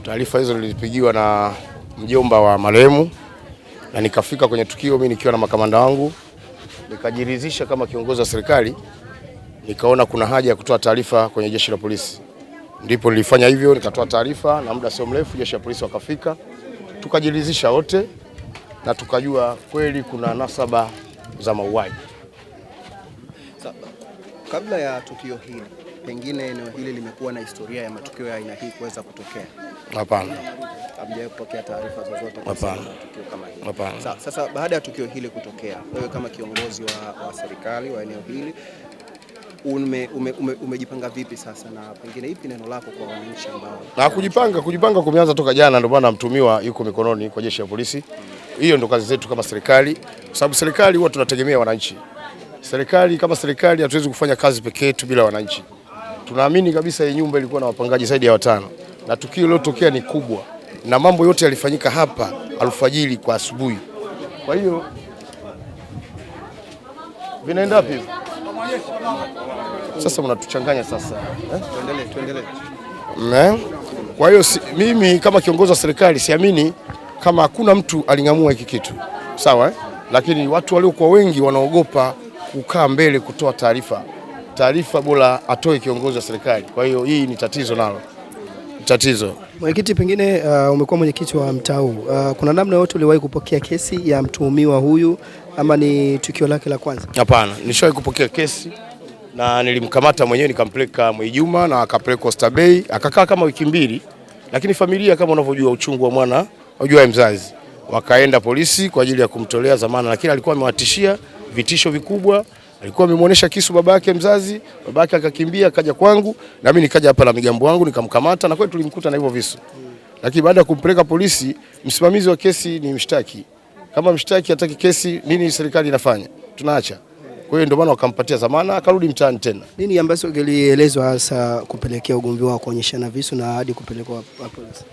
Taarifa hizo nilipigiwa na mjomba wa marehemu na nikafika kwenye tukio mimi nikiwa na makamanda wangu, nikajiridhisha kama kiongozi wa serikali, nikaona kuna haja ya kutoa taarifa kwenye jeshi la polisi. Ndipo nilifanya hivyo, nikatoa taarifa na muda sio mrefu jeshi la polisi wakafika, tukajiridhisha wote na tukajua kweli kuna nasaba za mauaji. Kabla ya tukio hili, pengine eneo hili limekuwa na historia ya matukio ya aina hii kuweza kutokea? Hapana. Hamjawahi kupokea taarifa zozote Hapana. Tukio kama hili? Hapana. Sasa baada ya tukio hili kutokea, wewe kama kiongozi wa serikali wa eneo hili umejipanga vipi sasa, na pengine ipi neno lako kwa wananchi ambao? Na kujipanga kumeanza toka jana, ndio maana mtumiwa yuko mikononi kwa jeshi la polisi. Hiyo ndio kazi zetu kama serikali, kwa sababu serikali huwa tunategemea wananchi. Kama serikali hatuwezi kufanya kazi pekee yetu bila wananchi. Tunaamini kabisa hii nyumba ilikuwa na wapangaji zaidi ya 5 na tukio lilotokea ni kubwa na mambo yote yalifanyika hapa alfajiri kwa asubuhi. Kwa hiyo vinaenda wapi? Sasa mnatuchanganya sasa. Tuendelee. Kwa hiyo mimi kama kiongozi wa serikali siamini kama hakuna mtu aling'amua hiki kitu. Sawa Lakini watu waliokuwa wengi wanaogopa kukaa mbele kutoa taarifa. Taarifa bora atoe kiongozi wa serikali. Kwa hiyo hii ni tatizo nalo. Tatizo. Mwenyekiti, pengine umekuwa mwenyekiti wa mtaa huu. Kuna namna yote uliwahi kupokea kesi ya mtuhumiwa huyu ama ni tukio lake la kwanza? Hapana, nilishawahi kupokea kesi na nilimkamata mwenyewe nikampeleka Mwijuma na akapelekwa Oysterbay, akakaa kama wiki 2, lakini familia kama unavyojua uchungu wa mwana unajua mzazi. Wakaenda polisi kwa ajili ya kumtolea dhamana, lakini alikuwa amewatishia vitisho vikubwa. Alikuwa amemuonesha kisu babake mzazi, babake akakimbia akaja kwangu na mimi nikaja hapa na migambo wangu nikamkamata na kweli tulimkuta na hivyo visu. Lakini baada ya kumpeleka polisi, msimamizi wa kesi ni mshtaki. Kama mshtaki hataki kesi, nini serikali inafanya? Tunaacha. Kwa hiyo ndio maana wakampatia dhamana akarudi mtaani tena. Nini ambacho kilielezwa hasa kupelekea ugomvi wao kuonyeshana visu na hadi kupelekwa polisi?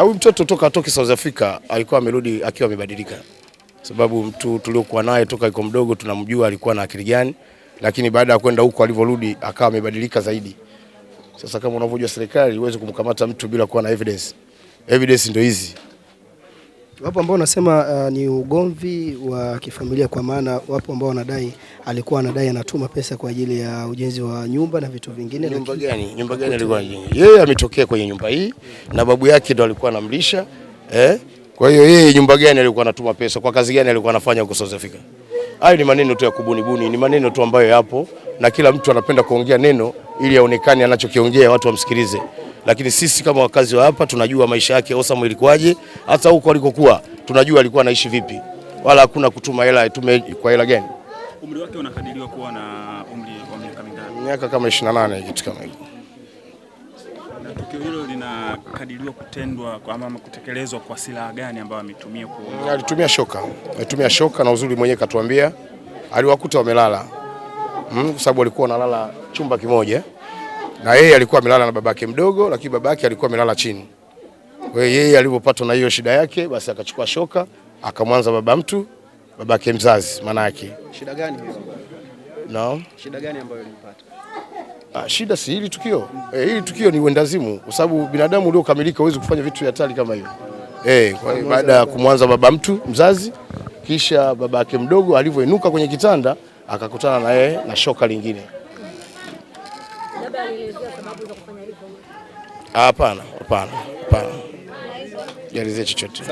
Huyu mtoto toka atoke South Africa alikuwa amerudi akiwa amebadilika. Sababu mtu tuliokuwa naye toka yuko mdogo tunamjua alikuwa na akili gani, lakini baada ya kwenda huko alivyorudi akawa amebadilika zaidi. Sasa kama unavyojua serikali huwezi kumkamata mtu bila kuwa na evidence. Evidence ndio hizi. Wapo ambao wanasema ni ugomvi wa kifamilia, kwa maana wapo ambao wanadai alikuwa anatuma pesa kwa ajili ya ujenzi wa nyumba na vitu vingine. Nyumba gani? Nyumba gani alikuwa anajenga? Yeye ametokea kwenye nyumba hii na babu yake ndo alikuwa anamlisha. Kwa hiyo yeye nyumba gani alikuwa anatuma pesa? Kwa kazi gani alikuwa anafanya huko South Africa? Hayo ni maneno tu ya kubuni, ni maneno tu ambayo yapo na kila mtu anapenda kuongea neno ili aonekane anachokiongea watu wamsikilize. Lakini sisi kama wakazi wa hapa tunajua maisha yake Osam ilikuwaje, hata huko alikokuwa tunajua alikuwa anaishi vipi. Wala hakuna kutuma hela kwa hela gani. Umri wake unakadiriwa kuwa na umri wa miaka mingapi? Miaka kama 28 kitu kama hiyo. Na tukio hilo linakadiriwa kutendwa ama kutekelezwa kwa silaha gani ambayo ametumia Alitumia shoka. Alitumia shoka na uzuri mwenyewe katuambia aliwakuta wamelala. Kwa sababu walikuwa wanalala chumba kimoja. Na yeye alikuwa amelala na babake mdogo, lakini babake alikuwa amelala chini. Kwa hiyo yeye alipopatwa na hiyo shida yake, basi akachukua shoka, akamwanza babake mzazi maana yake. Shida gani hiyo? Naam. Shida gani ambayo ilipata? Shida si hili tukio. Hili tukio ni uendazimu, kwa sababu binadamu uliokamilika huwezi kufanya vitu hatari kama hiyo. Kwa hiyo baada ya kumwanza baba mtu mzazi, kisha babake mdogo alivyoinuka kwenye kitanda, akakutana na yeye na shoka lingine. Hapana. Jarize chochote.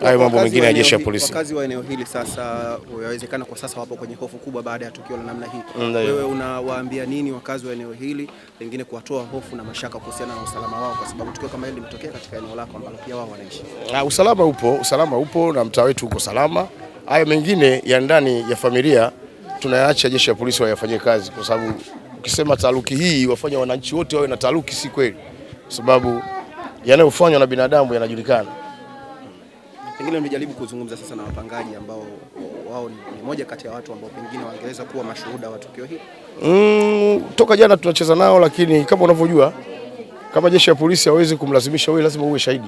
Hayo mambo mengine ya jeshi la polisi. Wakazi wa eneo hili sasa yawezekana kwa sasa wapo kwenye hofu kubwa baada ya tukio la namna hii. Wewe unawaambia nini wakazi wa eneo hili pengine kuwatoa hofu na mashaka kuhusiana na usalama wao, kwa sababu tukio kama hili limetokea katika eneo lako ambalo pia wao wanaishi? Usalama upo na mtaa wetu uko salama. Hayo mengine ya ndani ya familia tunayaacha jeshi la polisi wayafanyie kazi, kwa sababu ukisema taharuki hii wafanya wananchi wote wawe na taharuki si kweli. Kwa sababu yanayofanywa na binadamu yanajulikana. Pengine umejaribu kuzungumza sasa na wapangaji ambao wao ni moja kati ya watu ambao pengine wangeweza kuwa mashuhuda wa tukio hili? Toka jana tunacheza nao, lakini kama unavyojua kama jeshi la polisi hawezi kumlazimisha wewe, lazima uwe shahidi.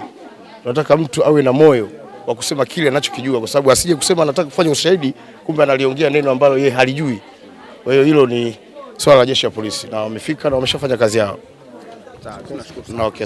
Tunataka mtu awe na moyo wa kusema kile anachokijua, kwa sababu asije kusema anataka kufanya ushahidi kumbe analiongea neno ambalo yeye halijui. Kwa hiyo hilo ni swala la jeshi la polisi na wamefika na wameshafanya kazi yao. Sawa, tunashukuru. Na okay.